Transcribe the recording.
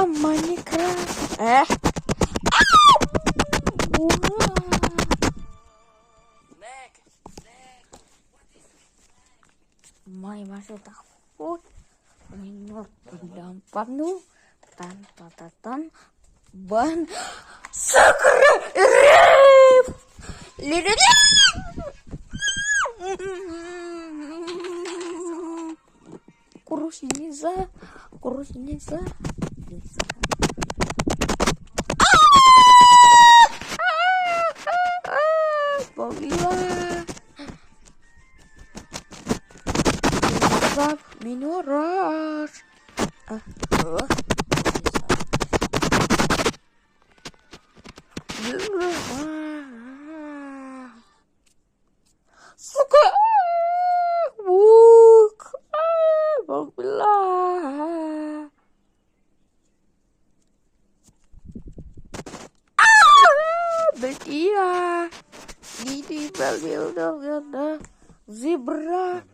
Minecraft. Mai masih takut. Menurut pendampam nu tan ban segera kurus Niza. Minoras. Suka Alhamdulillah. Betia. Ini bel zebra.